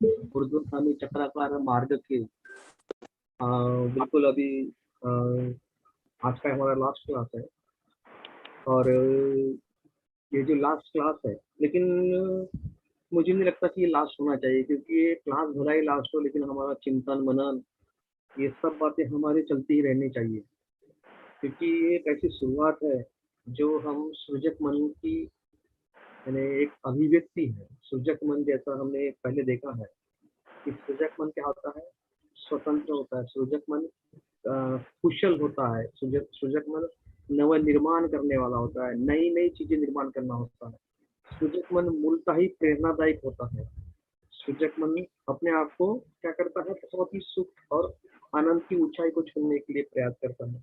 ऊर्ध्वगामी चक्राकार मार्ग के बिल्कुल अभी आज का हमारा लास्ट क्लास है और ये जो लास्ट क्लास है, लेकिन मुझे नहीं लगता कि ये लास्ट होना चाहिए, क्योंकि ये क्लास भला ही लास्ट हो, लेकिन हमारा चिंतन मनन ये सब बातें हमारे चलती ही रहनी चाहिए, क्योंकि ये एक ऐसी शुरुआत है जो हम सृजक मन की यानी एक अभिव्यक्ति है। सृजक मन जैसा हमने पहले देखा है कि सृजक मन क्या होता है, स्वतंत्र होता है। सृजक मन कुशल होता है। सृजक मन नव निर्माण करने वाला होता है, नई नई चीजें निर्माण करना होता है। सृजक मन मूलतः ही प्रेरणादायक होता है। सृजक मन अपने आप को क्या करता है, बहुत ही सुख और आनंद की ऊंचाई को छूने के लिए प्रयास करता है।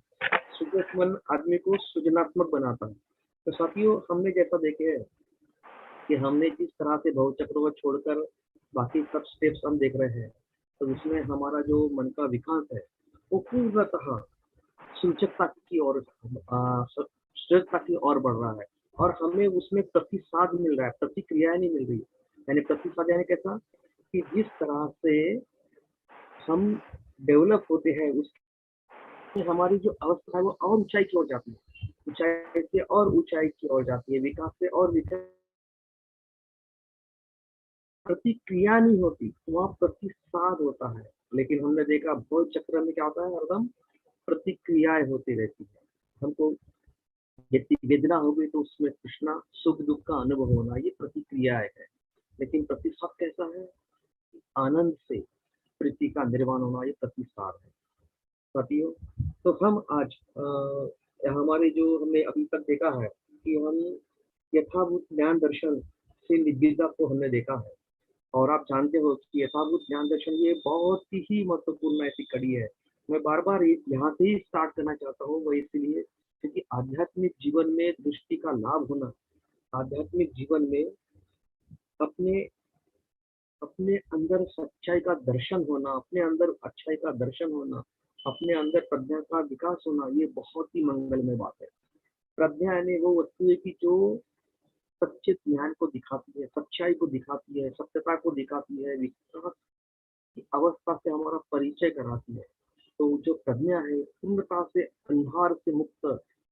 सृजक मन आदमी को सृजनात्मक बनाता है। तो साथियों, हमने जैसा देखे है कि हमने जिस तरह से भवचक्र को छोड़कर बाकी सब स्टेप्स हम देख रहे हैं, तो उसमें हमारा जो मन का विकास है वो पूर्णतः सूचकता की ओर सृजता की ओर बढ़ रहा है, और हमें उसमें प्रतिसाद मिल रहा है, प्रतिक्रिया नहीं मिल रही। यानी प्रतिसाद यानी कैसा कि जिस तरह से हम डेवलप होते हैं उसमें हमारी जो अवस्था है वो और ऊंचाई की ओर जाती है, ऊंचाई से और ऊंचाई की ओर जाती है, विकास से और विकास। प्रतिक्रिया नहीं होती, वहाँ प्रतिसाद होता है। लेकिन हमने देखा भव चक्र में क्या होता है, हरदम प्रतिक्रियाएं होती रहती है। हमको यदि वेदना हो गई तो उसमें कृष्णा सुख दुख का अनुभव होना, ये प्रतिक्रियाएं है। लेकिन प्रतिसाद कैसा है, आनंद से प्रीति का निर्माण होना, ये प्रतिसाद है साथियों। तो हम आज हमारे जो हमने अभी तक देखा है कि हम यथाभूत ज्ञान दर्शन से निविदा को हमने देखा है, और आप जानते हो कि यथाभूत ज्ञान दर्शन ये बहुत ही महत्वपूर्ण ऐसी कड़ी है। मैं बार बार यहाँ से ही स्टार्ट करना चाहता हूँ, वो इसलिए क्योंकि आध्यात्मिक जीवन में दृष्टि का लाभ होना, आध्यात्मिक जीवन में अपने अपने अंदर सच्चाई का दर्शन होना, अपने अंदर अच्छाई का दर्शन होना, अपने अंदर प्रज्ञा का विकास होना, ये बहुत ही मंगलमय बात है। प्रज्ञा यानी वो वस्तु है कि जो सच्चे ज्ञान को दिखाती है, सच्चाई को दिखाती है, सत्यता को दिखाती है, विकास की अवस्था से हमारा परिचय कराती है। तो जो प्रज्ञा है पूर्णता से अंधार से मुक्त,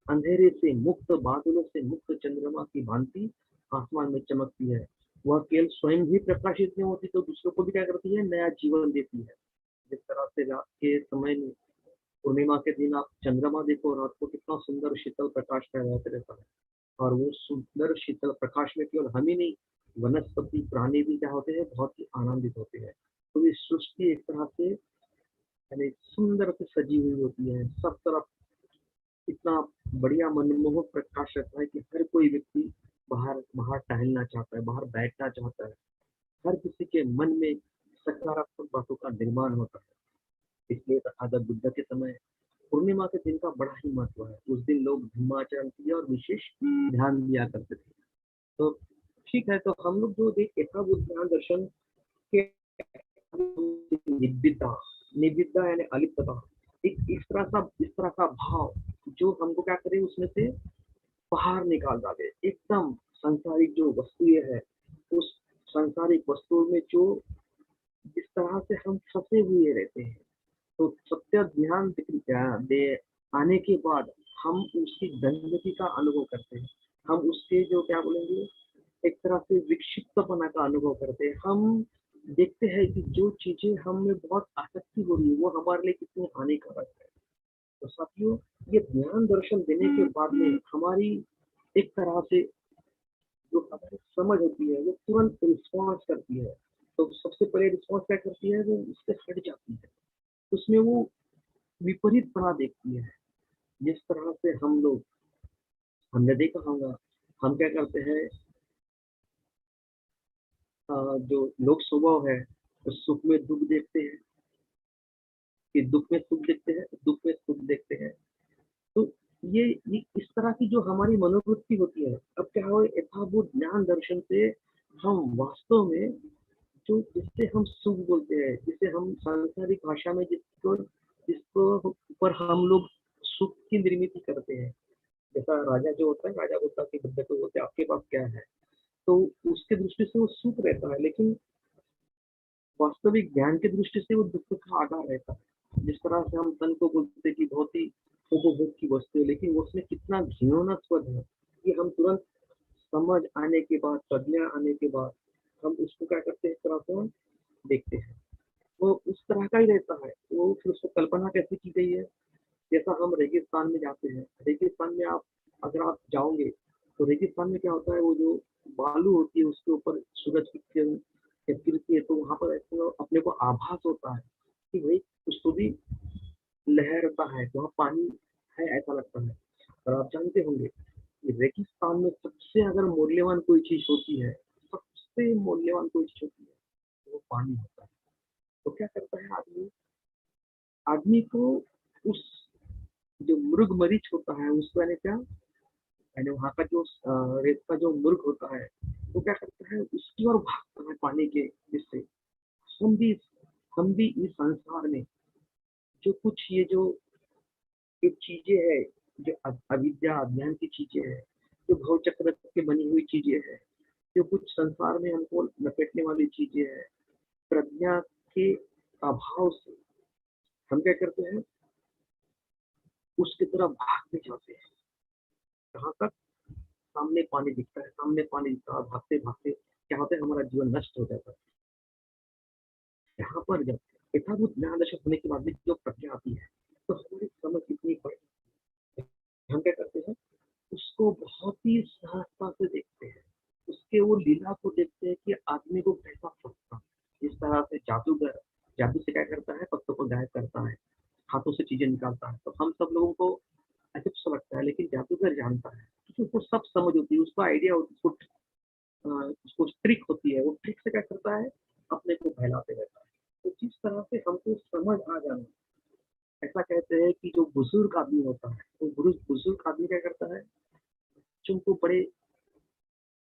अंधेरे से मुक्त, बादलों से मुक्त चंद्रमा की भांति आसमान में चमकती है। वह केवल स्वयं ही प्रकाशित नहीं होती, तो दूसरों को भी क्या करती है, नया जीवन देती है। जिस तरह से रात के समय में पूर्णिमा के दिन आप चंद्रमा देखो, रात को कितना सुंदर शीतल प्रकाश फैलाते रहता है, और वो सुंदर शीतल प्रकाश में केवल हम ही नहीं, वनस्पति प्राणी भी क्या होते हैं, बहुत ही आनंदित होते हैं। तो ये सृष्टि एक तरह से यानी सुंदर से सजी हुई होती है, सब तरफ इतना बढ़िया मनमोहक प्रकाश रहता है कि हर कोई व्यक्ति बाहर बाहर टहलना चाहता है, बाहर बैठना चाहता है। हर किसी के मन में सकारात्मक बातों का निर्माण होता है। इसलिए तथागत बुद्ध के समय पूर्णिमा के दिन का बड़ा ही महत्व है। उस दिन लोग धर्माचरण किया और विशेष ध्यान दिया करते थे। तो ठीक है, तो हम लोग जो देख यथाभूत ज्ञान दर्शन के निविदा, निविदा यानी अलिप्तता, एक इस तरह का भाव जो हमको क्या करे, उसमें से बाहर निकाल डाले। एकदम सांसारिक जो वस्तुएं है, उस सांसारिक वस्तुओं में जो जिस तरह से हम फंसे हुए रहते हैं, तो सत्य ज्ञान दे आने के बाद हम उसकी गंदगी का अनुभव करते हैं। हम उसके जो क्या बोलेंगे, एक तरह से विक्षिप्तपना का अनुभव करते हैं। हम देखते हैं कि जो चीजें हमें बहुत आसक्ति हो रही है वो हमारे लिए कितनी हानिकारक है। तो साथियों, ये ज्ञान दर्शन देने के बाद में हमारी एक तरह से जो हमारी समझ होती है वो तुरंत रिस्पॉन्स करती है। तो सबसे पहले रिस्पॉन्स क्या करती है, वो उससे हट जाती है, उसमें वो विपरीत बना देखती है। जिस तरह से हम लोग, हमने देखा होगा, हम क्या करते हैं, जो लोक स्वभाव है, तो सुख में दुख देखते हैं, कि दुख में सुख देखते हैं, दुख में सुख देखते हैं। तो ये इस तरह की जो हमारी मनोवृत्ति होती है, अब क्या हो, यथाभूत ज्ञान दर्शन से हम वास्तव में जो जिससे हम सुख बोलते हैं, जिसे हम सांसारिक भाषा में जिसको जिसको ऊपर हम लोग सुख की निर्मित करते हैं। जैसा राजा जो होता है, राजा बोलता है कि बुद्ध को बोलते हैं आपके पास क्या है, तो उसके दृष्टि से वो सुख रहता है। लेकिन वास्तविक ज्ञान की दृष्टि से वो दुख का आधार रहता है। जिस तरह से हम धन को बोलते हैं कि बहुत ही उपभोग की वस्तु है, लेकिन उसमें कितना घिनौनास्पद है कि हम तुरंत समझ आने के बाद, प्रज्ञा आने के बाद हम उसको क्या करते हैं, इस तरह से हम देखते हैं। वो उस तरह का ही रहता है। वो फिर उसको कल्पना कैसे की गई है, जैसा हम रेगिस्तान में जाते हैं। रेगिस्तान में आप अगर आप जाओगे तो रेगिस्तान में क्या होता है, वो जो बालू होती है उसके ऊपर सूरज की किरण जब गिरती है तो वहां पर ऐसा अपने को आभास होता है कि भाई कुछ तो भी लहरता है, वहाँ पानी है ऐसा लगता है। और आप जानते होंगे कि रेगिस्तान में सबसे अगर मूल्यवान कोई चीज होती है, सबसे मूल्यवान कोई चीज होती है, तो वो पानी होता है। तो क्या करता है आदमी, आदमी को उस जो मृग मरीच होता है उसको यानी क्या, यानी वहाँ का जो रेत का जो मुर्ग होता है वो क्या करता है, उसकी ओर भागता है पानी के। जिससे हम भी हम भी इस संसार में जो कुछ ये जो चीजें है, जो अविद्या अज्ञान की चीजें है, जो भव चक्र के बनी हुई चीजें है, जो कुछ संसार में हमको लपेटने वाली चीजें है, प्रज्ञा के अभाव से हम क्या करते हैं, उसकी तरफ भागते जाते हैं। कहाँ तक, सामने पानी दिखता है, सामने पानी दिखता है, भागते भागते क्या होता है, हमारा जीवन नष्ट हो जाता है। यहाँ पर जब यथाभूत ज्ञान दर्शन होने के बाद भी जो प्रज्ञा आती है तो हमारी समझ इतनी बड़ी, हम क्या करते हैं, उसको बहुत ही सहजता से देखते हैं। उसके वो लीला को देखते हैं कि आदमी को कैसा फंसता है। इस तरह से जादूगर जादू से क्या करता है, पत्तों को गायब करता है, हाथों से चीजें निकालता है। तो हम सब लोगों को अजब सा लगता है, लेकिन जादूगर जानता है क्योंकि उसको सब समझ होती है, उसका आइडिया, उसको ट्रिक होती है। वो ट्रिक से क्या करता है, अपने को बहलाते रहता है। तो जिस तरह से हमको समझ आ जाना, ऐसा कहते हैं कि जो बुजुर्ग आदमी होता है, वो बुजुर्ग आदमी क्या करता है, बच्चों को बड़े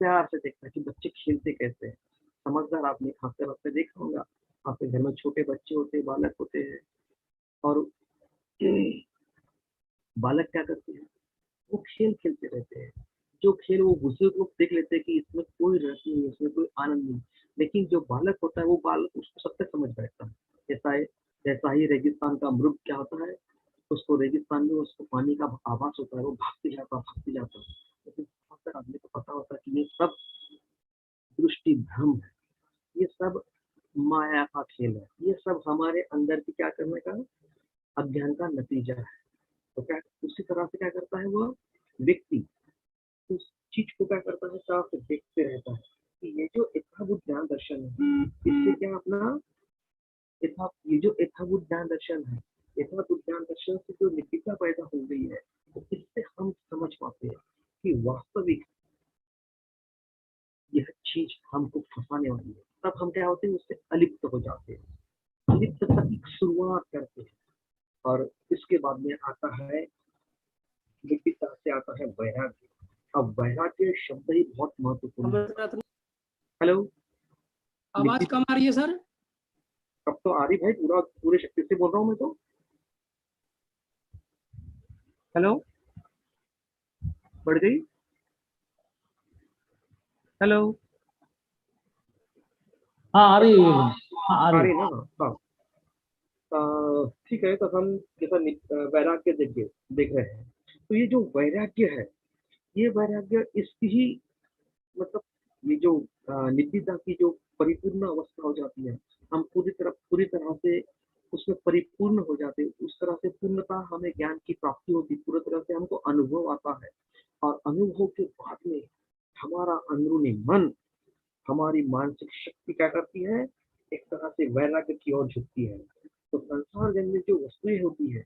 प्यार से देखता है कि बच्चे खेलते कैसे हैं। समझदार आदमी खास तौर पे देखा होगा, आपके घर में छोटे बच्चे होते हैं, बालक होते हैं, और बालक क्या करते हैं, वो खेल खेलते रहते हैं। जो खेल वो बुजुर्ग लोग देख लेते हैं कि इसमें कोई रस नहीं, इसमें कोई आनंद नहीं, लेकिन जो बालक होता है वो बालक उसको सब तक समझ बैठता है। जैसा ही रेगिस्तान का मृग क्या होता है, उसको रेगिस्तान में उसको पानी का आभास होता है, वो भागते जाता है। लेकिन बहुत सारे आदमी को पता होता है कि ये सब दृष्टि भ्रम है, ये सब माया का खेल है, ये सब हमारे अंदर की क्या करने का, अज्ञान का नतीजा है। तो क्या उसी तरह से क्या करता है वह व्यक्ति, उस चीज को क्या करता है, साफ देखते रहता है कि ये जो यथाभूत ज्ञान दर्शन है, इससे क्या अपना ये जो यथाभूत ज्ञान दर्शन है, यथाभूत ज्ञान दर्शन से जो निकिता पैदा हो गई है, तो इससे हम समझ पाते हैं कि वास्तविक यह चीज हमको फंसाने वाली है। तब हम क्या होते हैं, उससे अलिप्त हो जाते हैं, अलिप्तता की शुरुआत करते हैं। और इसके बाद में आता है, निकिता से आता है वैराग्य। अब वैराग्य शब्द ही बहुत महत्वपूर्ण है। हेलो, आवाज कम आ रही है सर। अब तो आ रही भाई, पूरे शक्ति से बोल रहा हूँ मैं तो। हेलो, बढ़ गई। हेलो, हाँ आ रही है, हाँ आ आ रही रही है। ना, हाँ। ठीक है, तो हम जैसा वैराग्य देख रहे हैं। तो ये जो वैराग्य है, ये वैराग्य इसकी ही मतलब, ये जो निब्बिदा की जो परिपूर्ण अवस्था हो जाती है, हम पूरी तरह से उसमें परिपूर्ण हो जाते हैं। उस तरह से पूर्णता हमें ज्ञान की प्राप्ति होती, पूरी तरह से हमको अनुभव आता है। और अनुभव के बाद में हमारा अंदरूनी मन, हमारी मानसिक शक्ति क्या करती है, एक तरह से वैराग्य की ओर झुकती है। तो संसार जन्य जो वस्तुएं होती है,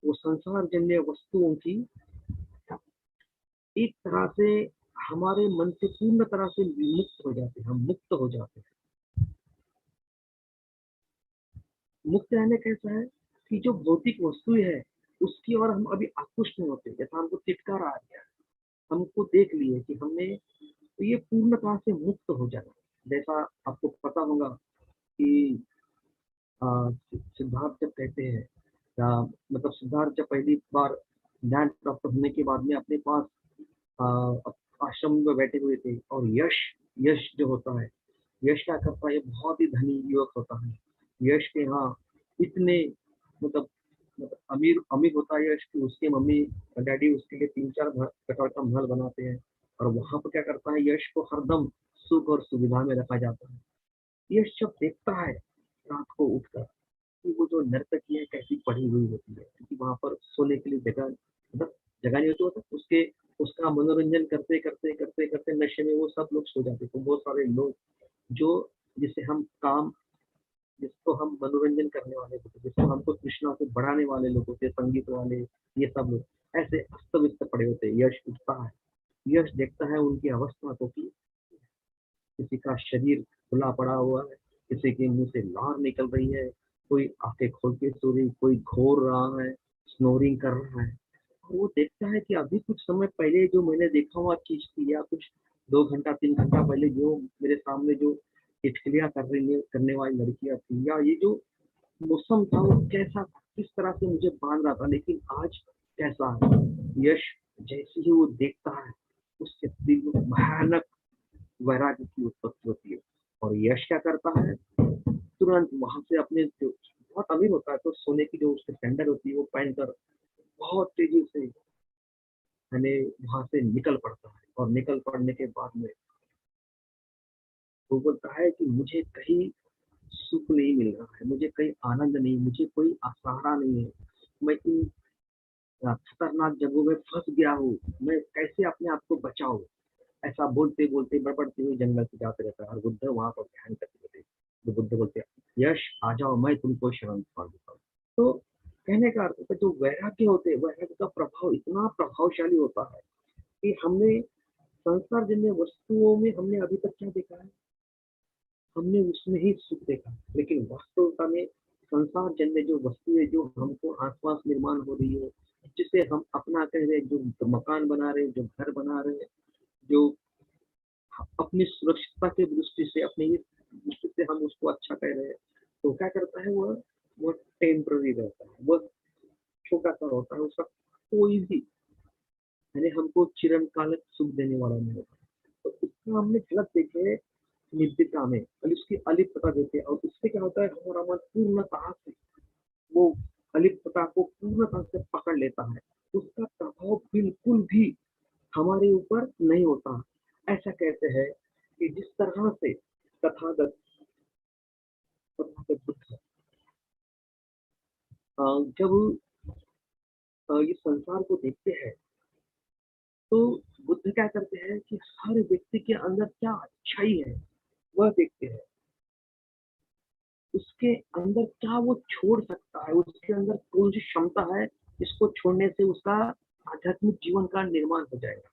वो संसार जन्य वस्तुओं की एक तरह से हमारे मन से पूर्ण तरह से विमुक्त हो जाते हैं, हम मुक्त हो जाते हैं। मुक्त रहने कैसा है कि जो भौतिक वस्तुएं है उसकी ओर हम अभी आकृष्ट नहीं होते। जैसा हमको तिटकारा आ गया, हमको देख लिए कि हमने, तो ये पूर्णतः से मुक्त हो जाना। जैसा आपको पता होगा कि सिद्धार्थ जब कहते हैं, मतलब सिद्धार्थ जब पहली बार ज्ञान प्राप्त होने के बाद में अपने पास आश्रम में बैठे हुए थे, और यश यश जो होता है, यश क्या करता है, ये बहुत ही धनी युवक होता है। यश के यहाँ इतने मतलब अमीर अमीर होता है यश कि उसके मम्मी डैडी उसके लिए 3-4 प्रकार का महल बनाते हैं। और वहां पर क्या करता है, यश को हरदम सुख और सुविधा में रखा जाता है। यश जब देखता है रात को उठकर कि वो जो नर्तकियां कैसी पड़ी हुई होती है, क्योंकि वहां पर सोने के लिए जगह मतलब जगह नहीं होती, होता उसके उसका मनोरंजन करते करते करते करते नशे में वो सब लोग सो जाते। तो बहुत सारे लोग जो जिसे हम काम जिसको हम मनोरंजन करने वाले होते, जिसको हमको तृष्णा से बढ़ाने वाले लोग होते हैं, संगीत वाले, ये सब लोग ऐसे अस्त व्यस्त पड़े होते हैं। यश उठता है, यश देखता है उनकी अवस्था को कि किसी का शरीर खुला पड़ा हुआ है, किसी के मुंह से लार निकल रही है, कोई आंखें खोल के सो रही, कोई घोर रहा है, स्नोरिंग कर रहा है। और वो देखता है कि अभी कुछ समय पहले जो मैंने देखा हुआ चीज थी, या कुछ 2 घंटा 3 घंटा पहले जो मेरे सामने जो टिटकलियां करने वाली लड़कियां थी, या ये जो मौसम था वो कैसा था, किस तरह से मुझे बांध रहा था, लेकिन आज कैसा है। यश जैसे ही वो देखता है, उसके दिल में भयानक वैराग्य की उत्पत्ति होती है। और यश क्या करता है, तुरंत वहां से अपने जो बहुत अमीर होता है, तो सोने की जो उसके सैंडल होती है वो पहनकर बहुत तेजी से हमें वहां से निकल पड़ता है। और निकल पड़ने के बाद में वो बोलता है कि मुझे कहीं सुख नहीं मिल रहा है, मुझे कहीं आनंद नहीं, मुझे कोई सहारा नहीं है, मैं इन खतरनाक जगहों में फंस गया हूँ, मैं कैसे अपने आप को बचाऊं। ऐसा बोलते बोलते बड़बड़ते हुए जंगल से जाते रहता है। और बुद्ध वहां पर ध्यान करते रहते हैं। तो बुद्ध बोलते हैं, यश आ जाओ, मैं तुमको शरण पा देता हूँ। तो कहने का अर्थ है जो वैराग्य होते हैं, वैराग्य का प्रभाव इतना प्रभावशाली होता है कि हमने संसार जन्य वस्तुओं में हमने अभी तक क्या देखा है, हमने उसमें ही सुख देखा। लेकिन वास्तविकता में संसार जन्य जो वस्तुएं जो हमको आसपास निर्माण हो रही है, जिसे हम अपना कह रहे हैं, जो मकान बना रहे हैं, जो घर बना रहे हैं, जो अपनी सुरक्षितता की दृष्टि से, अपनी इस दृष्टि से हम उसको अच्छा कह रहे हैं, तो क्या करता है वह टेम्पररी रहता है, वह छोटा सा होता है, उसका कोई भी यानी हमको चिरंतकालिक सुख देने वाला नहीं होता। तो इसका हमने गलत देखे नित्यता में, और इसकी अलिप्तता देते हैं। और इससे क्या होता है, हमारा मन पूर्णतः से वो अलिप्तता को पूर्णतः से पकड़ लेता है, उसका प्रभाव बिल्कुल भी हमारे ऊपर नहीं होता। ऐसा कहते हैं कि जिस तरह से तथागत तथागत बुद्ध जब ये संसार को देखते हैं, तो बुद्ध क्या करते हैं कि हर व्यक्ति के अंदर क्या अच्छाई है वह देखते हैं, उसके अंदर क्या वो छोड़ सकता है, उसके अंदर कौन सी क्षमता है जिसको छोड़ने से उसका आध्यात्मिक जीवन का निर्माण हो जाएगा,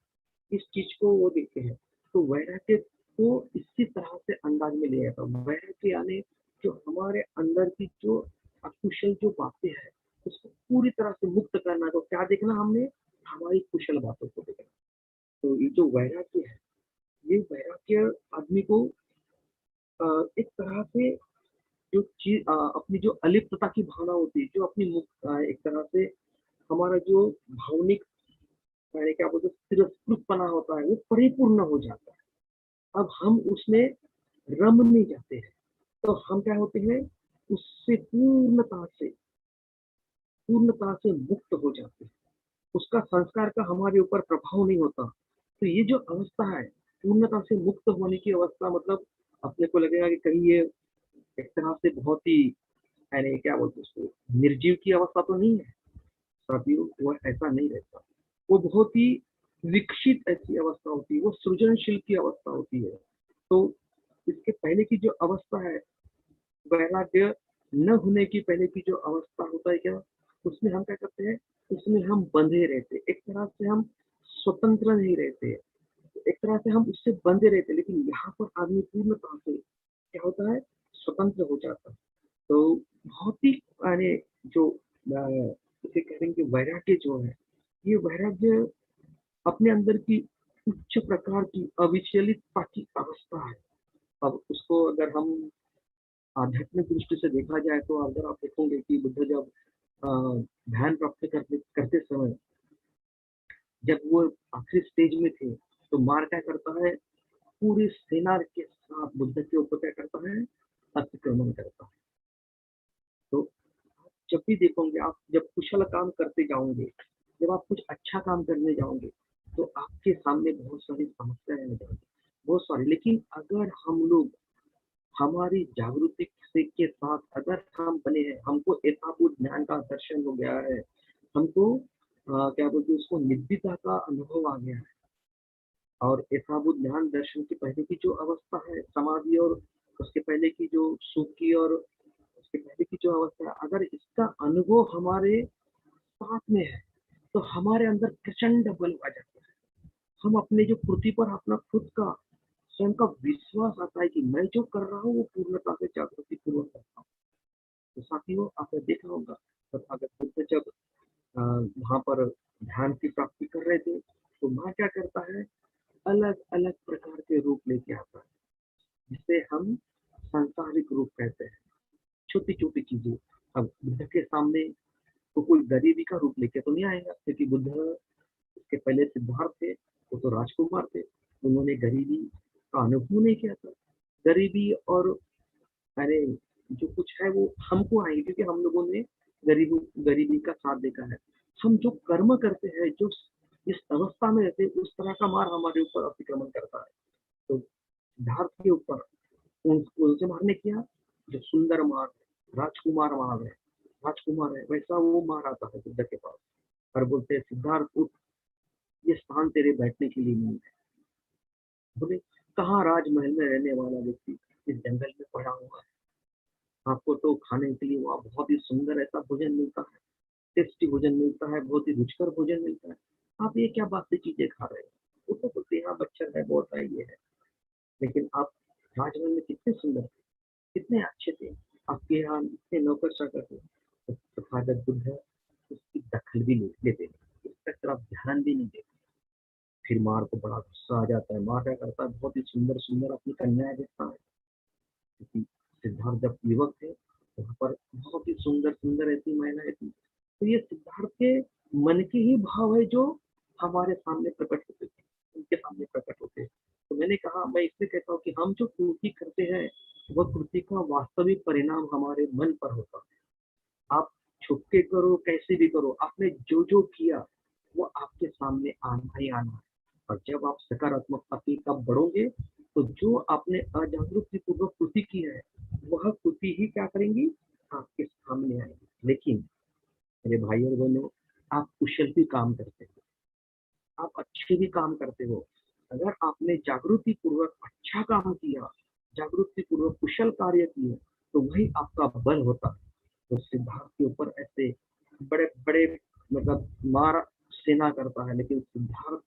इस चीज को वो देखते हैं। तो वैराग्य को इसी तरह से अंदाज में लिया जाता है। वैराग्य यानी जो हमारे अंदर की जो अकुशल जो बातें हैं, उसको पूरी तरह से मुक्त करना। तो क्या देखना हमने, हमारी कुशल बातों को देखना। तो ये जो वैराग्य है, ये वैराग्य आदमी को एक तरह से जो चीज अपनी जो अलिप्तता की भावना होती है, जो अपनी एक तरह से हमारा जो भावनिक यानी क्या बोलते हैं तिरस्कृतपना होता है, वो परिपूर्ण हो जाता है। अब हम उसमें रम नहीं जाते हैं, तो हम क्या होते हैं, उससे पूर्णता से मुक्त हो जाते हैं। उसका संस्कार का हमारे ऊपर प्रभाव नहीं होता। तो ये जो अवस्था है, पूर्णता से मुक्त होने की अवस्था, मतलब अपने को लगेगा कि कहीं ये एक तरह से बहुत ही यानी क्या बोलते हैं उसको, निर्जीव की अवस्था तो नहीं है। सदियों वह ऐसा नहीं रहता, वो बहुत ही विकसित ऐसी अवस्था होती है, वो सृजनशील की अवस्था होती है। तो इसके पहले की जो अवस्था है, वैराग्य न होने की पहले की जो अवस्था होता है क्या, उसमें हम क्या करते हैं, उसमें हम बंधे रहते, एक तरह से हम स्वतंत्र नहीं रहते, एक तरह से हम उससे बंधे रहते। लेकिन यहाँ पर आदमी पूर्णतः से क्या होता है, स्वतंत्र हो जाता है। तो बहुत ही यानी जो इसे कहेंगे वैराग्य जो है, ये वैराग्य अपने अंदर की उच्च प्रकार की अविचलितता की अवस्था है। अब उसको अगर हम आध्यात्मिक दृष्टि से देखा जाए, तो अगर आप देखोगे कि बुद्ध जब अ, ध्यान प्राप्त करते करते समय, जब वो आखिरी स्टेज में थे, तो मार क्या करता है, पूरी सेना के साथ बुद्ध के ऊपर क्या करता है, अतिक्रमण करता है। तो जब भी देखोगे, आप जब कुशल काम करते जाओगे, जब आप कुछ अच्छा काम करने जाओगे, तो आपके सामने बहुत सारी समस्याएं आ जाएंगी, बहुत सारी। लेकिन अगर हम लोग हमारी जागृति के साथ अगर हम बने हैं, हमको यथाभूत ज्ञान का दर्शन हो गया है, हमको क्या बोलते हैं उसको, निव्यता का अनुभव आ गया है, और यथाभूत ज्ञान दर्शन के पहले की जो अवस्था है समाधि, और उसके पहले की जो सुख की, और उसके पहले की जो अवस्था है, अगर इसका अनुभव हमारे साथ में है, तो हमारे अंदर प्रचंड बल आ जाता है। हम अपने जो कृति पर अपना खुद का स्वयं का विश्वास आता है कि मैं जो कर रहा हूँ वो पूर्णता से जागृति पूर्वक करता हूँ। तो साथियों, आपने देखा होगा तथागत बुद्ध जब वहां पर ध्यान की प्राप्ति कर रहे थे, तो वहां क्या करता है, अलग अलग प्रकार के रूप लेके आता है, जिसे हम सांसारिक रूप कहते हैं। छोटी छोटी चीजें। अब बुद्ध के सामने तो कोई गरीबी का रूप लेके तो नहीं आएगा, क्योंकि बुद्ध, उसके पहले सिद्धार्थ थे, वो तो राजकुमार थे, उन्होंने गरीबी का अनुभव नहीं किया था। गरीबी और अरे जो कुछ है वो हमको आएगी, क्योंकि हम लोगों ने गरीबी का साथ देखा है। हम जो कर्म करते हैं, जो इस अवस्था में रहते हैं, उस तरह का मार हमारे ऊपर अतिक्रमण करता है। तो सिद्धार्थ के ऊपर उनसे मारने किया, जो सुंदर मार है, राजकुमार मार है, राजकुमार है, वैसा वो मार आता है बुद्ध के पास, और बोलते हैं सिद्धार्थ उठ, ये स्थान तेरे बैठने के लिए नहीं है। बोले कहाँ राजमहल में रहने वाला व्यक्ति इस जंगल में पड़ा हुआ है, आपको तो खाने के लिए वहाँ बहुत ही सुंदर ऐसा भोजन मिलता है, टेस्टी भोजन मिलता है, बहुत ही रुचिकर भोजन मिलता है, आप ये क्या बासी चीजें खा रहे हैं। वो तो बोलते हैं हाँ मच्छर है, बहुत है, ये है। लेकिन आप राजमहल में कितने सुंदर थे, कितने अच्छे थे, आपके यहाँ इतने नौकर चाकर थे। तो तथागत बुद्ध उसकी दखल भी नहीं लेते, उसका तरफ ध्यान भी नहीं देते। फिर मार को बड़ा गुस्सा आ जाता है, मार क्या करता है, बहुत ही सुंदर सुंदर अपनी कन्याएं देखता है, क्योंकि सिद्धार्थ जब युवक थे वहां पर बहुत ही सुंदर सुंदर ऐसी महिलाएं थी। तो ये सिद्धार्थ के मन के ही भाव है जो हमारे सामने प्रकट होते थे, उनके सामने प्रकट होते हैं। तो मैंने कहा, मैं इसलिए कहता हूँ कि हम जो कृति करते हैं, वह कृति का वास्तविक परिणाम हमारे मन पर होता है। आप छुप के करो, कैसे भी करो, आपने जो जो किया वो आपके सामने आना ही आना है। और जब आप सकारात्मकता की तब बढ़ोगे, तो जो आपने अजागरूकता पूर्वक कृति की है, वह कृति ही क्या करेंगी, आपके सामने आएगी। लेकिन मेरे भाई और बहनों, आप कुशल भी काम करते हो, आप अच्छे भी काम करते हो, अगर आपने जागृति पूर्वक अच्छा काम किया, जागृति पूर्वक कुशल कार्य किए, तो वही आपका बल होता है। तो सिद्धार्थ के ऊपर ऐसे बड़े बड़े मतलब मार सेना करता है, लेकिन सिद्धार्थ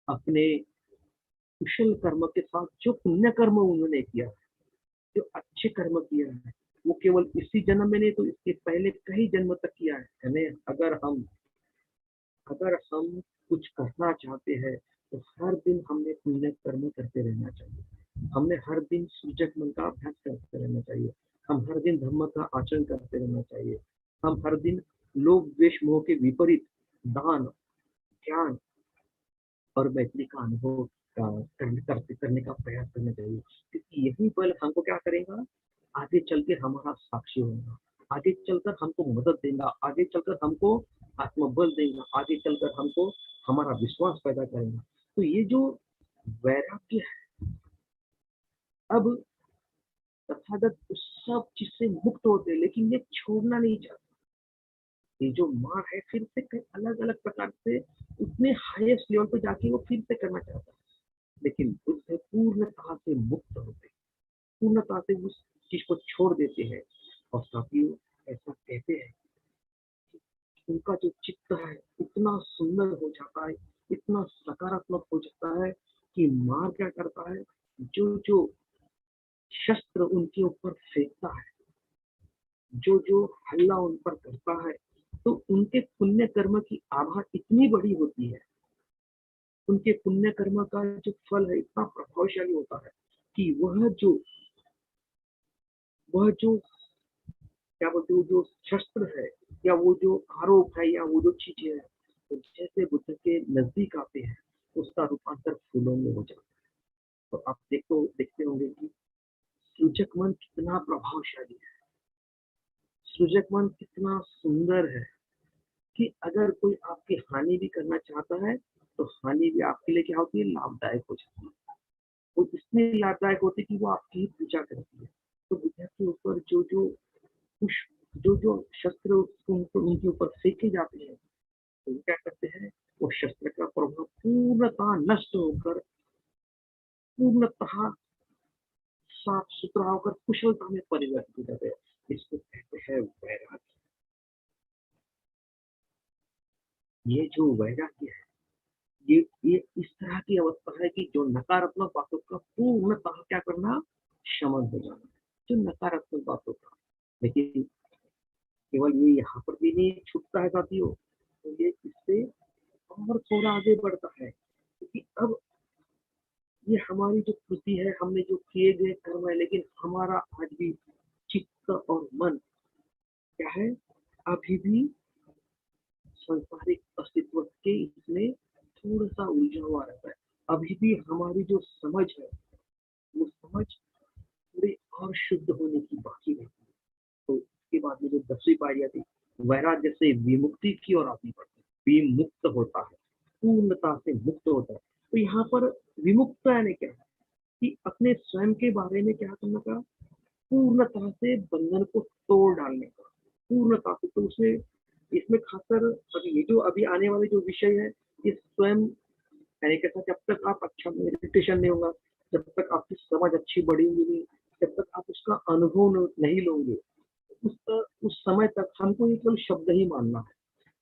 अपने कुशल कर्म के साथ जो पुण्य कर्म उन्होंने किया, जो अच्छे कर्म किया है, वो केवल इसी जन्म में नहीं, तो इसके पहले कई जन्म तक किया है। हमें अगर हम कुछ करना चाहते हैं, तो हर दिन हमने पुण्य कर्म करते रहना चाहिए, हमने हर दिन सूजक मन का अभ्यास करते रहना चाहिए, हम हर दिन धर्म का आचरण करते रहना चाहिए, हम हर दिन लोभ द्वेष मोह के विपरीत दान, ज्ञान और मैत्री का अनुभव करने का प्रयास करना चाहिए, क्योंकि यही बल हमको क्या करेगा, आगे चल के हमारा साक्षी होगा, आगे चलकर हमको मदद देगा, आगे चलकर हमको आत्मबल देगा, आगे चलकर हमको हमारा विश्वास पैदा करेगा। तो ये जो वैराग्य है, अब तथागत उस सब चीज से मुक्त होते हैं, लेकिन ये छोड़ना नहीं चाहते। ये जो मार है, फिर से कई अलग अलग प्रकार से उतने हाईएस्ट लेवल पे जाके वो फिर से करना चाहता है, लेकिन उससे पूर्णतः से मुक्त होते, पूर्णतः से उस चीज को छोड़ देते हैं। और साथियों, ऐसा कहते हैं उनका जो चित्त है इतना सुंदर हो जाता है, इतना सकारात्मक हो जाता है, कि मार क्या करता है, जो जो शस्त्र उनके ऊपर फेंकता है, जो जो हल्ला उन पर करता है, तो उनके पुण्य कर्म की आभा इतनी बड़ी होती है, उनके पुण्य कर्म का जो फल है इतना प्रभावशाली होता है, कि वह जो क्या बोलते हैं, वो जो शस्त्र है, या वो जो आरोप है, या वो जो चीजें है, तो जैसे बुद्ध के नजदीक आते हैं, उसका रूपांतर फूलों में हो जाता है। तो आप देखते होंगे कि सृजक मन कितना प्रभावशाली है, सृजक मन कितना सुंदर है कि अगर कोई आपकी हानि भी करना चाहता है, तो हानि भी आपके लिए क्या होती है, लाभदायक हो जाती है। वो इसलिए लाभदायक होती है कि वो आपकी ही पूजा करती है। तो बुद्धा के ऊपर जो पुष्प जो शस्त्र उनके ऊपर फेंके जाते हैं, तो वो क्या करते हैं, वो शस्त्र का प्रभाव पूर्णतः नष्ट होकर, पूर्णतः साफ सुथरा होकर कुशलता में परिवर्तित हो जाते हैं। इसको कहते हैं वैराग्य। ये जो वैराग्य है, ये इस तरह की अवस्था है कि जो नकारात्मक बातों का पूर्णतः क्या करना, शमन हो जाना, जो नकारात्मक बातों का। लेकिन केवल ये यहाँ पर भी नहीं छूटता है साथियों, तो ये इससे और थोड़ा आगे बढ़ता है, क्योंकि अब ये हमारी जो कृति है, हमने जो किए गए कर्म है, लेकिन हमारा आज भी चित्त और मन क्या है, अभी भी सांसारिक अस्तित्व के इसमें थोड़ा सा उलझा हुआ रहता है। अभी भी हमारी जो समझ है, वो समझ थोड़ी और शुद्ध होने की बाकी रहती है। तो उसके बाद में जो 10वीं पारी आती, वैराग्य से विमुक्ति की ओर आती बढ़ती, विमुक्त होता है, पूर्णता से मुक्त होता है। तो यहाँ पर विमुक्त यानी क्या है कि अपने स्वयं के बारे में क्या करने का, पूर्णतः से बंधन को तोड़ डालने का, पूर्णता से। तो उसमें इसमें खासकर अभी ये जो अभी आने वाले जो विषय है, ये स्वयं यानी कैसा, जब तक आप अच्छा मेडिटेशन नहीं होगा, जब तक आपकी समझ अच्छी बढ़ेगी नहीं, जब तक आप उसका अनुभव नहीं लोगे, उस समय तक हमको ये केवल शब्द ही मानना है।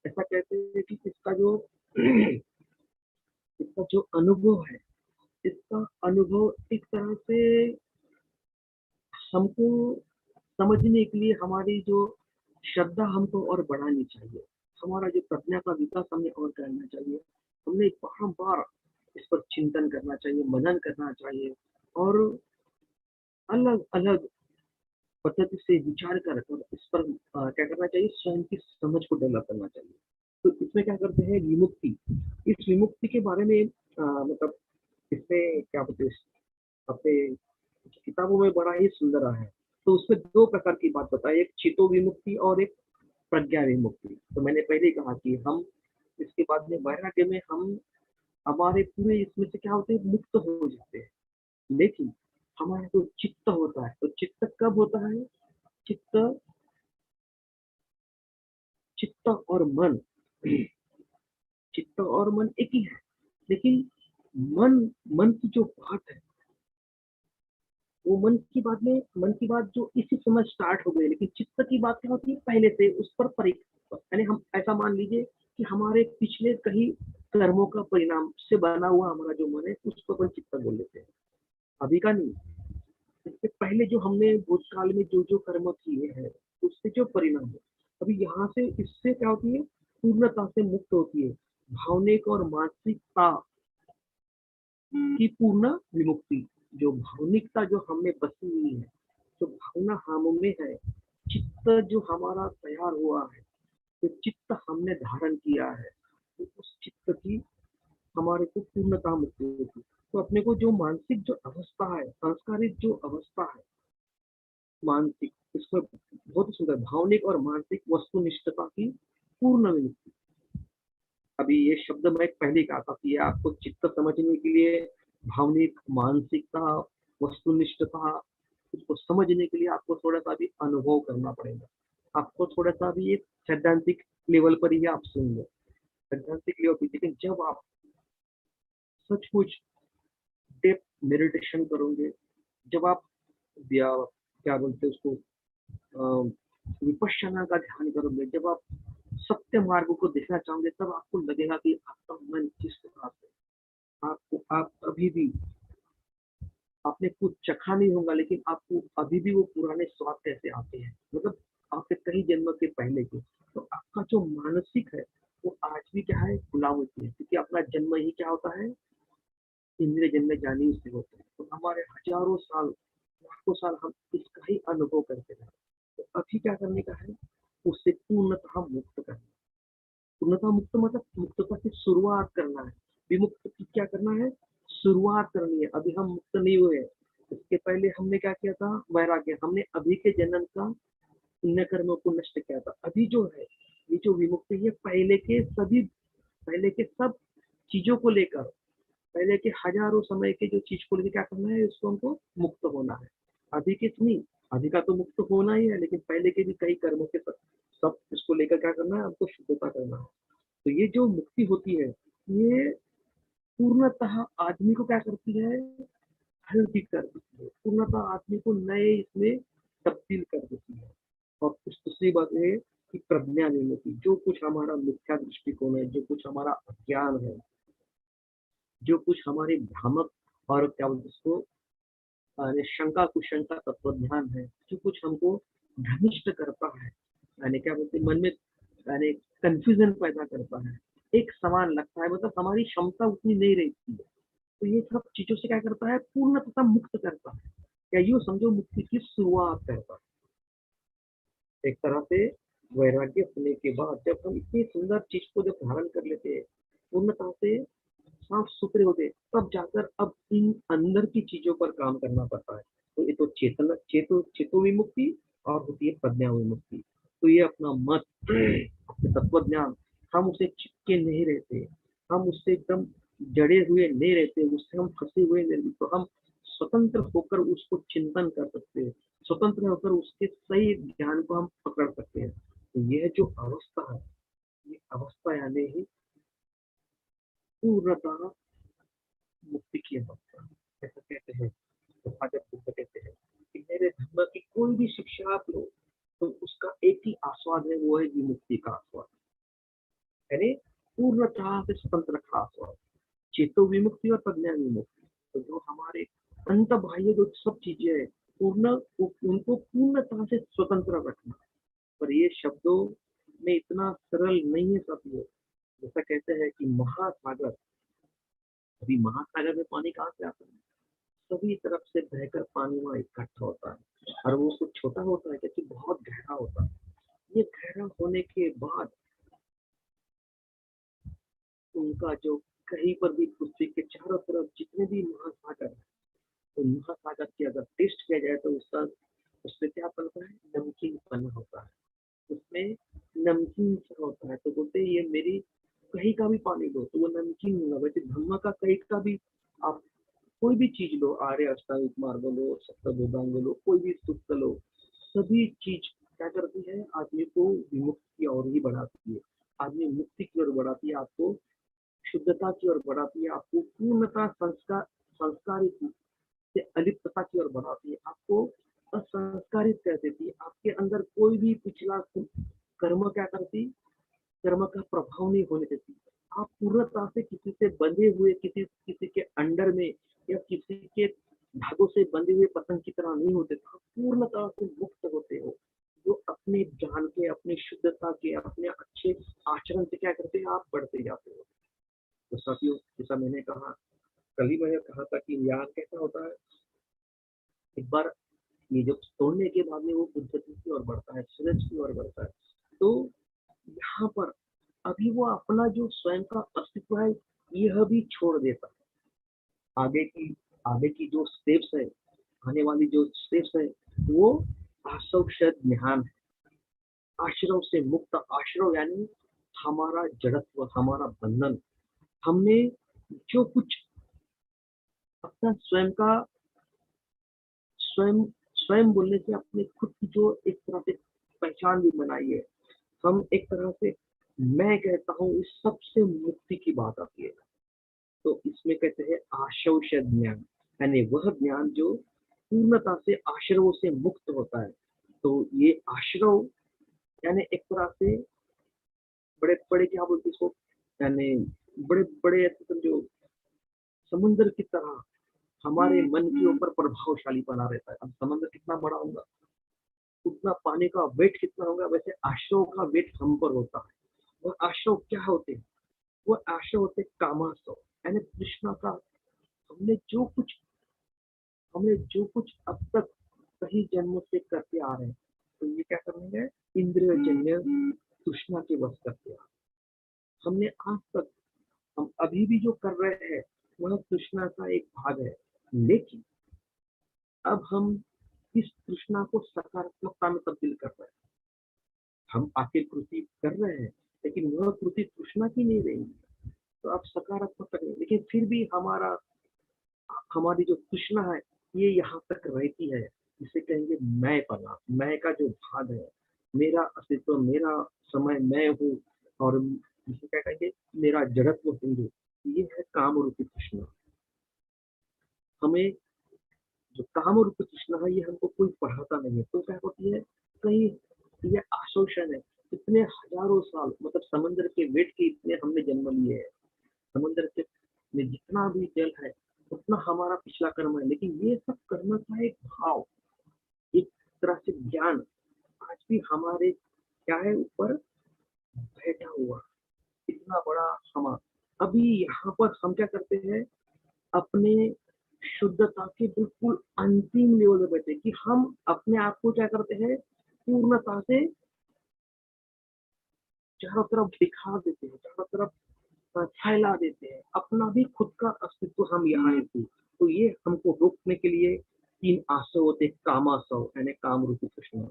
ऐसा कहते हैं कि इसका जो अनुभव है, इसका अनुभव एक तरह से हमको समझने के लिए हमारी जो श्रद्धा हमको और बढ़ानी चाहिए, हमारा जो प्रज्ञा का विकास हमें और करना चाहिए। हमने बार इस पर चिंतन करना चाहिए, मनन करना चाहिए, और अलग अलग पद्धति से विचार कर और इस पर क्या करना चाहिए, स्वयं की समझ को डेवलप करना चाहिए। तो इसमें क्या करते हैं, विमुक्ति। इस विमुक्ति के बारे में मतलब इसमें क्या बोलते हैं, अपने किताबों में बड़ा ही सुंदर है। तो उसमें दो प्रकार की बात बताई, एक चितो विमुक्ति और एक प्रज्ञा विमुक्ति। तो मैंने पहले ही कहा कि हम इसके बाद में वैराग्य में हम हमारे पूरे इसमें से क्या होते हैं, मुक्त हो जाते हैं। लेकिन हमारा जो चित्त होता है, तो चित्त कब होता है, चित्त चित्त और मन चित्त और मन एक ही है। लेकिन मन मन की जो बात है, वो मन की बात जो इसी समय स्टार्ट हो गई, लेकिन चित्त की बात क्या होती है, पहले से उस पर यानी हम ऐसा मान लीजिए कि हमारे पिछले कई कर्मों का परिणाम से बना हुआ हमारा जो मन है, उसको अपन चित्त बोल लेते हैं, अभी का नहीं। इससे पहले जो हमने भूतकाल में जो जो कर्म किए हैं, उससे जो परिणाम है, अभी यहाँ से इससे क्या होती है, पूर्णता से मुक्त होती है, भावनिक और मानसिकता की पूर्ण विमुक्ति। जो भावनिकता जो हमें बसी हुई है, जो भावना हम में है, चित्त जो हमारा तैयार हुआ है, जो चित्त हमने धारण किया है, तो उस चित्त की हमारे को पूर्णता मुक्ति होती। तो अपने को जो मानसिक जो अवस्था है, संस्कारित जो अवस्था है, मानसिक, इसको बहुत सुंदर, भावनिक और मानसिक वस्तुनिष्ठता की पूर्ण विमुक्ति। अभी ये शब्द मैं पहले कहा था कि आपको चित्त समझने के लिए भावनिक, मानसिकता, वस्तुनिष्ठता, उसको समझने के लिए आपको थोड़ा सा भी अनुभव करना पड़ेगा। आपको थोड़ा सा भी एक सैद्धांतिक लेवल पर ही आप सुन लो, सैद्धांतिक लेवल पर। लेकिन जब आप सचमुच डेप मेडिटेशन करोगे, जब आप क्या बोलते हैं उसको, विपश्यना का ध्यान करोगे, जब आप सत्य मार्ग को देखना चाहोगे, तब आपको लगेगा कि आपका मन किस प्रकार से, आपको आप अभी भी आपने कुछ चखा नहीं होगा, लेकिन आपको अभी भी वो पुराने स्वाद कैसे आते हैं, मतलब आपके कई जन्म के पहले के। तो आपका जो मानसिक है, वो आज भी क्या है, खुला होती है, क्योंकि अपना जन्म ही क्या होता है, इंद्रिय जन्म जानी से होता है। तो हमारे हजारों साल, लाखों साल हम इसका ही अनुभव करते रहे। तो अभी क्या करने का है, उससे पूर्णतः मुक्त करना। पूर्णतः मुक्त मतलब मुक्तता की शुरुआत करना है। विमुक्त की क्या करना है, शुरुआत करनी है। अभी हम मुक्त नहीं हुए हैं। इसके पहले हमने क्या किया था? वैराग्य। हमने अभी के जन्म का पुण्य कर्मों को नष्ट किया था। अभी जो है, ये जो विमुक्ति है, पहले के सब चीजों को लेकर, पहले के हजारों समय के जो चीज को लेकर क्या करना है, इसको हमको मुक्त होना है। अभी के नहीं, अभी का तो मुक्त होना ही है, लेकिन पहले के भी कई कर्मों के सब इसको लेकर क्या करना है, हमको शुद्धता करना है। तो ये जो मुक्ति होती है, ये पूर्णतः आदमी को क्या करती है? हल्की कर देती है। पूर्णतः आदमी को नए इसमें तब्दील कर देती है। और कुछ दूसरी बात है कि प्रज्ञा नहीं होती। जो कुछ हमारा मिथ्या दृष्टिकोण है, जो कुछ हमारा अज्ञान है, जो कुछ हमारे भ्रामक और क्या बोलते इसको, यानी शंका कुशंका तत्वज्ञान है, जो कुछ हमको भ्रमिष्ट करता है, यानी क्या बोलते मन में, यानी कंफ्यूजन पैदा करता है, एक समान लगता है, मतलब हमारी क्षमता उतनी नहीं रहती है। तो ये सब चीजों से क्या करता है? पूर्णतः मुक्त करता है, या यूँ समझो मुक्ति की शुरुआत करता है। एक तरह से वैराग्य होने के बाद जब हम इतनी सुंदर चीज को जब धारण कर लेते हैं, पूर्णतः से साफ सुथरे होते, तब जाकर अब इन अंदर की चीजों पर काम करना पड़ता है। तो ये तो चेतो विमुक्ति और होती है प्रज्ञा विमुक्ति। तो ये अपना मत, अपने तत्व ज्ञान, हम उसे चिपके नहीं रहते, हम उससे एकदम जड़े हुए नहीं रहते, उससे हम फंसे हुए नहीं रहते। तो हम स्वतंत्र होकर उसको चिंतन कर सकते हैं, स्वतंत्र होकर उसके सही ज्ञान को हम पकड़ सकते हैं। तो यह जो अवस्था है, ये अवस्था यानी ही पूर्णतः मुक्ति की अवस्था, ऐसा कहते हैं। तो फादर बुद्ध कहते हैं कि मेरे धर्म की कोई भी शिक्षा आप लो, तो उसका एक ही आस्वाद है, वो है विमुक्ति का आस्वाद, यानी पूर्णतः से स्वतंत्र का आस्वाद। चेतो विमुक्ति और प्रज्ञा विमुक्ति, तो जो हमारे अंत बाह्य जो सब चीजें हैं, उनको पूर्णतः से स्वतंत्र रखना। पर ये शब्दों में इतना सरल नहीं है साथियों। जैसा कहते हैं कि महासागर, अभी महासागर में पानी कहाँ से आता है? सभी तरफ से बहकर पानी वहाँ इकट्ठा होता है, और वो कुछ छोटा होता है क्योंकि बहुत गहरा होता है। ये गहरा होने के बाद उनका जो कहीं पर भी पृथ्वी के चारों तरफ जितने भी महासागर है, तो महासागर की अगर टेस्ट किया जाए तो उसमें क्या बनता है? नमकीन पन होता है, उसमें नमकीन सा होता है। तो बोलते हैं ये मेरी कहीं का भी पानी लो तो वो नमकीन होगा। वैसे ब्रह्म का कहीं का भी आप कोई भी चीज लो, आर्य अष्टांगिक मार्ग लो, सप्तभुजांग लो, कोई भी सूक्त लो, सभी चीज क्या करती है? आदमी को विमुक्ति की ओर ही बढ़ाती है, आदमी मुक्ति की ओर बढ़ाती है, आपको शुद्धता की ओर बढ़ाती है, आपको पूर्णता संस्कारित से अलिप्तता की ओर बढ़ाती है, आपको असंस्कारित कर देती है। आपके अंदर कोई भी पिछला कर्म क्या करती? कर्म का प्रभाव नहीं होने देती। आप पूर्णता से किसी से बंधे हुए, किसी किसी के अंडर में या किसी के धागों से बंधे हुए पतंग की तरह नहीं होते। आप पूर्णता से मुक्त होते हो, जो अपने ज्ञान के, अपनी शुद्धता के, अपने अच्छे आचरण से क्या करते हैं? आप बढ़ते जाते हो। तो साथियों, जैसा मैंने कहा, कल ही मैंने कहा था कि ज्ञान कैसा होता है? एक बार ये जब तोड़ने के बाद में वो बुद्धि की ओर बढ़ता है, सूरज की ओर बढ़ता है। तो यहाँ पर अभी वो अपना जो स्वयं का अस्तित्व है, यह भी छोड़ देता है। आगे की जो स्टेप्स है, आने वाली जो स्टेप्स है, वो आसवशद ज्ञान है। आश्रव से मुक्त, आश्रव यानी हमारा जड़त्व, हमारा बंधन। हमने जो कुछ अपना स्वयं का, स्वयं स्वयं बोलने से अपने खुद की जो एक तरह से पहचान भी बनाई है, हम एक तरह से मैं कहता हूँ, इस सबसे मुक्ति की बात आती है। तो इसमें कहते हैं आशौष ज्ञान, यानी वह ज्ञान जो पूर्णता से आश्रवों से मुक्त होता है। तो ये आश्रव यानी एक तरह से बड़े बड़े क्या बोलते इसको, यानी बड़े बड़े जो समुद्र की तरह हमारे मन के ऊपर प्रभावशाली बना रहता है। अब समुद्र कितना बड़ा होगा, उतना पानी का वेट कितना होगा, वैसे आश्रव का वेट हम पर होता है। और आश्रव क्या होते हैं? वो आश्रव होते कामाश्रव, यानी कृष्णा का। हमने जो कुछ हमने जो कुछ अब तक कई जन्मों से करते आ रहे हैं, तो ये क्या करेंगे? इंद्रियजन्य तृष्णा के वश करते आ रहे हैं। हमने आज तक, हम अभी भी जो कर रहे हैं, वह तृष्णा का एक भाग है। लेकिन अब हम इस तृष्णा को सकारात्मकता में तब्दील कर रहे हैं। हम आखिर कृति कर रहे हैं, लेकिन वह कृति तृष्णा की नहीं रही। तो आप सकारात्मक करें, लेकिन फिर भी हमारी जो तृष्णा है ये यहाँ तक रहती है। जिसे कहेंगे मैं पना, मैं का जो भाग है, मेरा अस्तित्व, मेरा समय, मैं हूँ। और जिसे क्या कहेंगे, मेरा जड़त्व समझो, ये है काम रूपी तृष्णा। हमें जो काम रूपी तृष्णा है ये हमको कोई पढ़ाता नहीं है। तो क्या होती है, कहीं ये आशोषण है। इतने हजारों साल, मतलब समंदर के वेट के इतने हमने जन्म लिए है। समुद्र के में जितना भी जल है उतना हमारा पिछला कर्म है। लेकिन ये सब कर्म का एक भाव, एक तरह से ज्ञान आज भी हमारे क्या है ऊपर बैठा हुआ, इतना बड़ा हमा। अभी यहाँ पर हम क्या करते हैं, अपने शुद्धता के बिल्कुल अंतिम लेवल में बैठे कि हम अपने आप को क्या करते हैं, पूर्णता से चारों तरफ दिखा देते हैं, चारों तरफ फैला देते हैं अपना भी खुद का अस्तित्व। हम यहाँ हैं। तो ये हमको रोकने के लिए तीन आसव होते, कामासव यानी काम रूपी तृष्णा,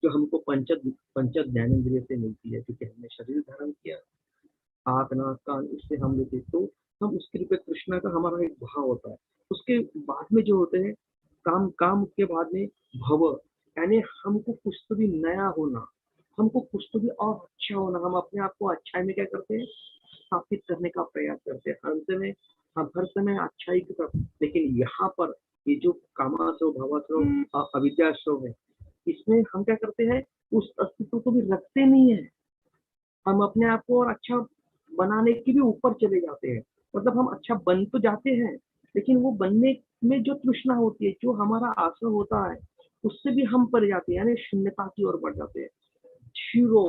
जो हमको पंच ज्ञानेंद्रिय से मिलती है, क्योंकि हमने शरीर धारण किया, आंख नाक कान उससे हम लेते, तो हम उसके लिए तृष्णा का हमारा एक भाव होता है। उसके बाद में जो होते हैं काम, काम के बाद में भव, यानी हमको कुछ तो भी नया होना, हमको कुछ तो भी और अच्छा होना। हम अपने आप को अच्छाई में क्या करते हैं, स्थापित करने का प्रयास करते हैं। अंत में हम हर समय अच्छाई की तरफ। लेकिन यहाँ पर ये जो कामाश्रव, भवाश्रव और अविद्याश्रव है, इसमें हम क्या करते हैं, उस अस्तित्व को भी रखते नहीं है। हम अपने आप को और अच्छा बनाने के भी ऊपर चले जाते हैं। मतलब हम अच्छा बन तो जाते हैं, लेकिन वो बनने में जो तृष्णा होती है, जो हमारा आश्रय होता है, उससे भी हम पर जाते हैं, यानी शून्यता की ओर बढ़ जाते हैं। जीरो,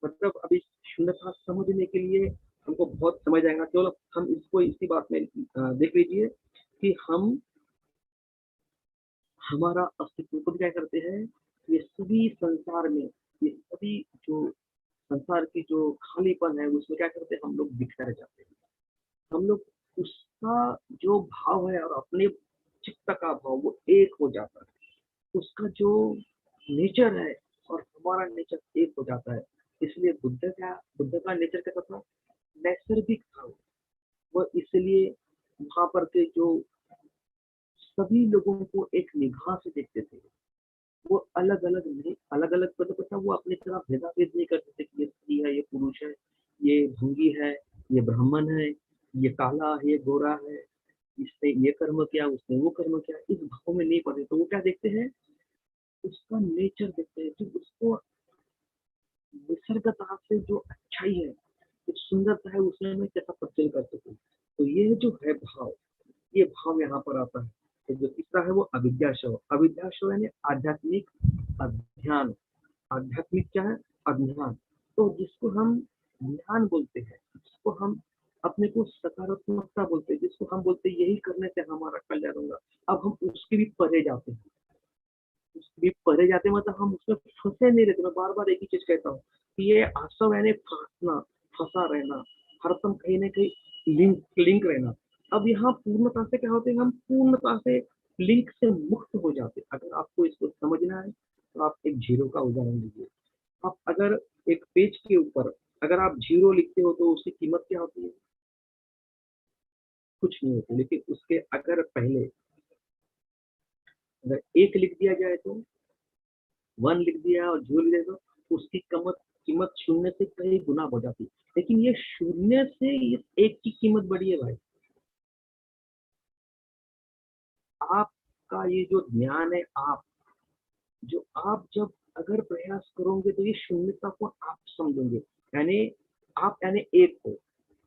मतलब अभी शून्यता समझने के लिए हमको बहुत समझ आएगा। केवल हम इसको इसी बात में देख लीजिए कि हम हमारा अस्तित्व को क्या करते हैं, ये सभी संसार में, ये सभी जो संसार की जो खालीपन है उसमें क्या करते हैं, हम लोग बिखर जाते हैं। हम लोग उसका जो भाव है और अपने चित्त का भाव वो एक हो जाता है। उसका जो नेचर है और हमारा नेचर एक हो जाता है। इसलिए बुद्ध का नेचर कैसा था, नैसर्गिक था। वह इसलिए वहां पर के जो सभी लोगों को एक निगाह से देखते थे। वो अलग अलग नहीं, अलग अलग पता, वो अपनी तरह भेदाभेद नहीं करते थे कि ये स्त्री है, ये पुरुष है, ये भंगी है, ये ब्राह्मण है, ये काला है, ये गोरा है, इसने ये कर्म किया, उसने वो कर्म किया। इस भाव में नहीं पड़े। तो वो क्या देखते हैं, उसका नेचर देखते हैं कि उसको निसर्गता से जो अच्छाई है, जो सुंदरता है, उसमें मैं कैसा प्रत्यय कर सकूं। तो ये जो है भाव, ये भाव यहाँ पर आता है। तो जो तीसरा है वो अविद्याशव। अविद्याशव यानी आध्यात्मिक अध्ययन। आध्यात्मिक क्या है, अज्ञान। तो जिसको हम ज्ञान बोलते हैं, जिसको हम अपने को सकारात्मकता बोलते हैं, जिसको हम बोलते हैं यही करने से हमारा कल्याण होगा, अब हम उसके भी परे जाते हैं। उसके भी परे जाते हैं, मतलब हम उसमें फंसे नहीं रहते। मैं बार बार एक ही चीज कहता हूँ कि ये आसव यानी फांसना, फंसा रहना, हरदम कहीं ना कहीं लिंक रहना। अब यहाँ पूर्णता से क्या होते हैं, हम पूर्णता से लिंक से मुक्त हो जाते हैं। अगर आपको इसको समझना है तो आप एक जीरो का उदाहरण लीजिए। आप अगर एक पेज के ऊपर अगर आप जीरो लिखते हो तो उसकी कीमत क्या होती है, कुछ नहीं होती। लेकिन उसके अगर पहले अगर एक लिख दिया जाए तो, वन लिख दिया और जीरो लिख दिया तो उसकी कीमत कीमत शून्य से कई गुना हो जाती है। लेकिन ये शून्य से इस एक की कीमत बढ़ी है भाई। आपका ये जो ज्ञान है, आप जब अगर प्रयास करोगे तो ये शून्यता को आप समझोगे। यानी आप यानी एक हो,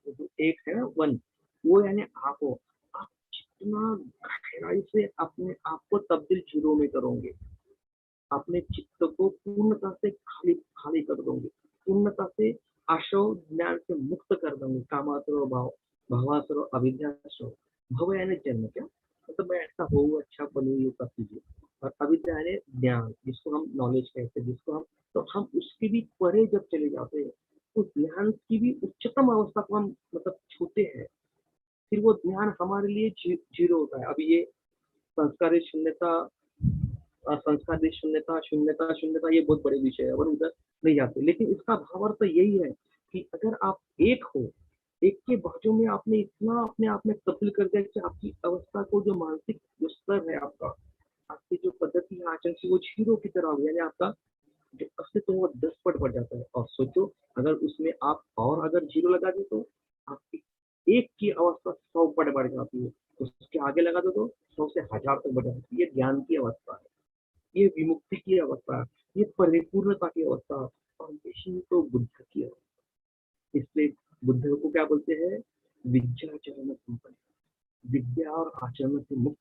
जो एक है ना वन, वो यानी आप हो। आप जितना गहराई से अपने आप को तब्दील जीरो में करोगे, अपने चित्त को पूर्णता से खाली खाली कर दोगे, पूर्णता से आशव ज्ञान से मुक्त कर दोगे। कामासुर भाव, भावासुर, अविद्यासुर। भव यानी जन्म, क्या मतलब मैं ऐसा हो अच्छा बनू, ये सब चीजें। और अविद्या यानी ज्ञान, जिसको हम नॉलेज कहते हैं, जिसको हम, तो हम उसके भी परे जब चले जाते हैं, तो ज्ञान की भी उच्चतम अवस्था को हम मतलब छूते हैं। फिर वो ज्ञान हमारे लिए जीरो होता है। अभी ये संस्कारी शून्यता, संस्कारी शून्यता, शून्यता शून्यता, ये बहुत बड़े विषय है और उधर नहीं जाते, लेकिन इसका भावार्थ तो यही है कि अगर आप एक हो, एक के बाजू में आपने इतना अपने आप में तब्दील कर दिया कि आपकी अवस्था को, जो मानसिक जो स्तर है आपका, आपकी जो पद्धति है आचरण की, वो जीरो की तरह हो गया, यानी आपका जो अस्तित्व है वो 10 पट बढ़ जाता है। और सोचो अगर उसमें आप और अगर जीरो लगा दे तो आपकी एक की अवस्था 100 पट बढ़ जाती है, उसके आगे लगा दो तो 100 से 1000 तक बढ़ जाती है। ये ज्ञान की अवस्था है, ये विमुक्ति की अवस्था है, ये परिपूर्णता की अवस्था है, और यही तो बुद्ध की अवस्था। इसलिए बुद्ध को क्या बोलते हैं? विद्याचरण संपन्न, विद्या और आचरण से मुक्त,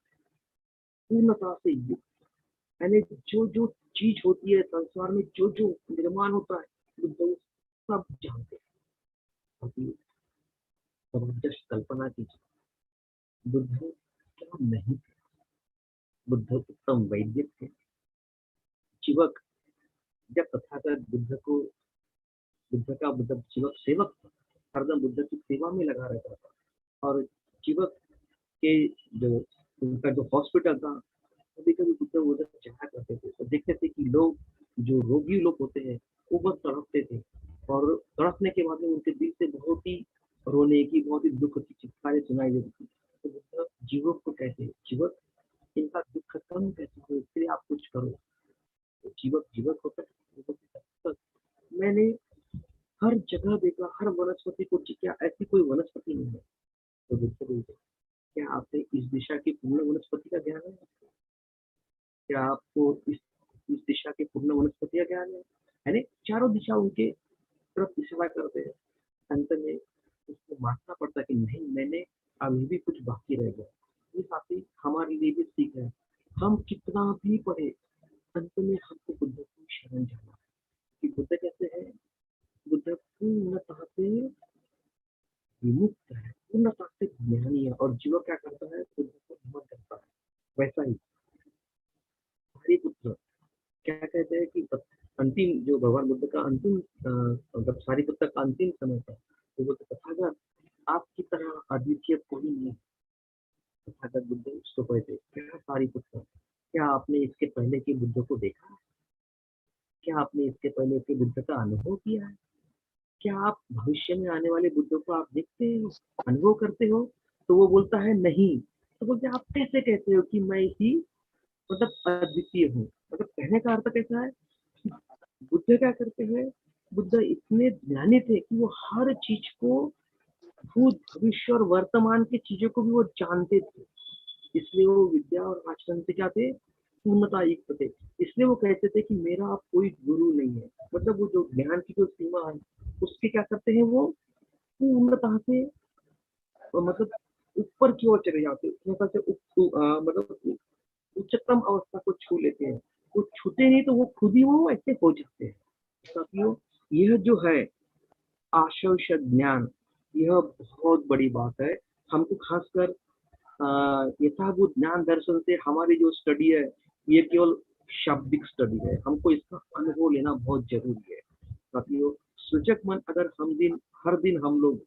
पूर्णता से युक्त। यानी जो जो चीज होती है संसार में, जो जो निर्माण होता है, बुद्ध वो सब जानते हैं। अभी जबरदस्त कल्पना कीजिए, बुद्ध क्या नहीं थे। बुद्ध उत्तम वैद्य थे, जीवक। जब तथागत बुद्ध का मतलब जीवक सेवक था, हरदम बुद्ध की सेवा में लगा रहता था। और जीवक के जो उनका जो हॉस्पिटल था, कभी कभी बुद्ध उधर जाया करते थे, तो देखते थे कि लोग, जो रोगी लोग होते हैं, वो बहुत तड़पते थे, और तड़पने के बाद में उनके दिल से बहुत ही रोने की, बहुत ही दुख की चित्कारें सुनाई देती थी। तो बुद्ध जीवक को कहते हैं, जीवक इनका दुख कम कैसे हो, इसके लिए आप कुछ करो। तो जीवक जीवक होता है, जीवक कहता है, मैंने हर जगह देखा, हर वनस्पति को, क्या ऐसी कोई वनस्पति नहीं है। तो बुद्ध बोलते, क्या आपने इस दिशा की पूर्ण वनस्पति का ज्ञान है? क्या आपको इस दिशा की पूर्ण वनस्पति का ज्ञान है? यानी चारों दिशा उनके तरफ इशारा करते हैं। अंत में उसको मानना पड़ता है कि नहीं, मैंने अभी भी कुछ बाकी रह गया। इस साथ ही हमारे लिए भी सीख है, हम कितना भी पढ़े, अंत में हमको बुद्ध को शरण जाना है। कि बुद्ध कैसे है? बुद्ध पूर्णतः से विमुक्त है, पूर्णतः से ज्ञानी है, और जीव क्या करता है? बुद्ध को नमन करता है। वैसा ही सारिपुत्र क्या कहते हैं कि अंतिम जो भगवान बुद्ध का अंतिम मतलब सारिपुत्र का अंतिम समय था, तो वो तथागत आपकी तरह अद्वितीय कोई नहीं। तथागत बुद्ध उसको कहते, क्या सारिपुत्र, क्या आपने इसके पहले के बुद्ध को देखा? क्या आपने इसके पहले के बुद्ध का अनुभव किया है? क्या आप भविष्य में आने वाले बुद्धों को आप देखते हो, अनुभव करते हो? तो वो बोलता है नहीं। तो बोलते आप कैसे कहते हो कि मैं ही मतलब अद्वितीय हूँ? मतलब कहने का अर्थ कैसा है? बुद्ध क्या करते हैं? बुद्ध इतने ज्ञानी थे कि वो हर चीज को, भूत भविष्य और वर्तमान की चीजों को भी वो जानते थे। इसलिए वो विद्या और आचरण से क्या थे? पूर्णता युक्त थे। इसलिए वो कहते थे कि मेरा अब कोई गुरु नहीं है। मतलब वो जो ज्ञान की जो सीमा है, उसके क्या करते हैं वो पूर्णतः से मतलब ऊपर की ओर चले जाते हैं, पूर्णतः से मतलब उच्चतम अवस्था को छू लेते हैं। वो छूते नहीं तो वो खुद ही वो ऐसे हो जाते हैं। साथियों, यह जो है आशय ज्ञान, यह बहुत बड़ी बात है। हमको खासकर यथाभूत ज्ञान दर्शन से हमारी जो स्टडी है, ये केवल शाब्दिक स्टडी है। हमको इसका अनुभव लेना बहुत जरूरी है। साथियों, सृजक मन अगर हर दिन हम लोग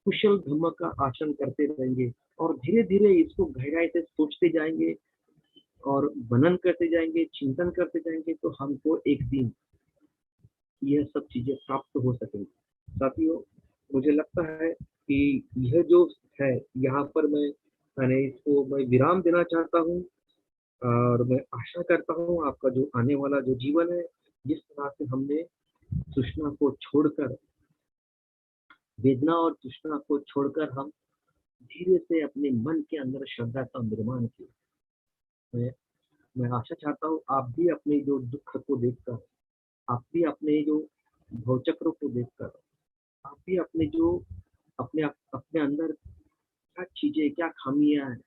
कुशल धर्म का आचरण करते रहेंगे, और धीरे धीरे इसको गहराई से सोचते जाएंगे, और मनन करते जाएंगे, चिंतन करते जाएंगे, तो हमको एक दिन यह सब चीजें प्राप्त हो सकेंगी। साथियों, मुझे लगता है कि यह जो है, यहाँ पर मैंने इसको मैं विराम देना चाहता हूँ, और मैं आशा करता हूँ आपका जो आने वाला जो जीवन है, जिस तरह से हमने तृष्णा को छोड़कर, वेदना और तृष्णा को छोड़कर हम धीरे से अपने मन के अंदर श्रद्धा का निर्माण किया। मैं मैं आशा चाहता हूँ आप भी अपने जो दुख को देखकर, आप भी अपने जो भवचक्र को देखकर, आप भी अपने जो अपने अंदर क्या चीजें, क्या खामियां हैं,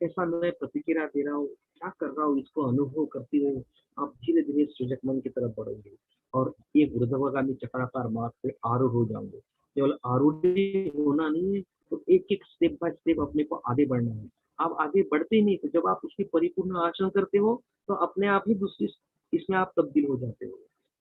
कैसा मैं प्रतिक्रिया दे रहा हूँ, क्या कर रहा हूँ, इसको अनुभव करते हुए आप धीरे धीरे सृजक मन की तरफ बढ़ेंगे, और एक ऊर्ध्वगामी चक्राकार मार्ग पे आरूढ़ हो जाओगे। केवल आरूढ़ होना नहीं है, तो एक एक स्टेप बाय स्टेप अपने को आगे बढ़ना है। आप आगे बढ़ते ही नहीं, तो जब आप उसकी परिपूर्ण आचरण करते हो, तो अपने आप ही दूसरी इसमें आप तब्दील हो जाते हो।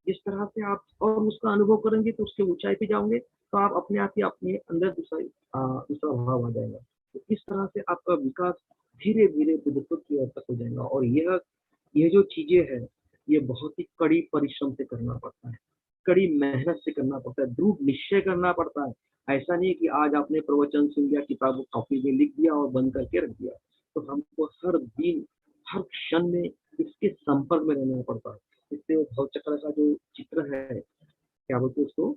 इस तरह से आप और उसका अनुभव करेंगे, तो उसके ऊंचाई पे जाओगे, तो आप अपने आप ही अपने अंदर दूसरा भाव आ जाएगा। तो इस तरह से आपका विकास धीरे धीरे बुद्धत्व की ओर तक हो जाएगा। और यह जो चीजें है, ये बहुत ही कड़ी परिश्रम से करना पड़ता है, कड़ी मेहनत से करना पड़ता है, दृढ़ निश्चय करना पड़ता है। ऐसा नहीं है कि आज आपने प्रवचन सुन लिया, किताब कॉपी में लिख दिया और बंद करके रख दिया। तो हमको हर दिन, हर क्षण में इसके संपर्क में रहना पड़ता है। इससे वो भव चक्र का जो चित्र है, क्या बोलते हैं उसको,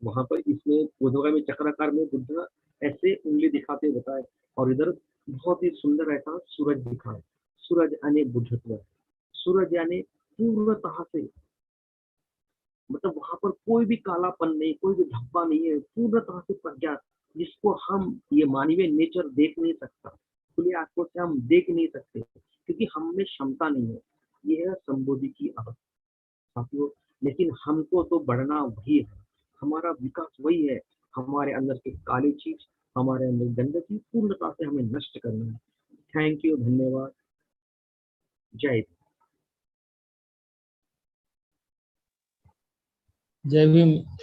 वहां पर इसमें बोधगया में चक्राकार में बुद्ध ऐसे उंगली दिखाते बताए, और इधर बहुत ही सुंदर ऐसा सूरज दिखा है। सूरज यानी बुद्धत्व है, सूरज यानी पूर्णतः से, मतलब वहां पर कोई भी कालापन नहीं, कोई भी धब्बा नहीं है, पूर्णतः से प्रज्ञात, जिसको हम ये मानवीय नेचर देख नहीं सकता, खुली आंखों से हम देख नहीं सकते, क्योंकि हम में क्षमता नहीं है। ये है संबोधि की अवस्था साथियों। लेकिन हमको तो बढ़ना वही है, हमारा विकास वही है। हमारे अंदर के काली चीज, हमारे अंदर गंदगी पूर्णता से हमें नष्ट करना है। थैंक यू, धन्यवाद, जय हिंद। जय भीम।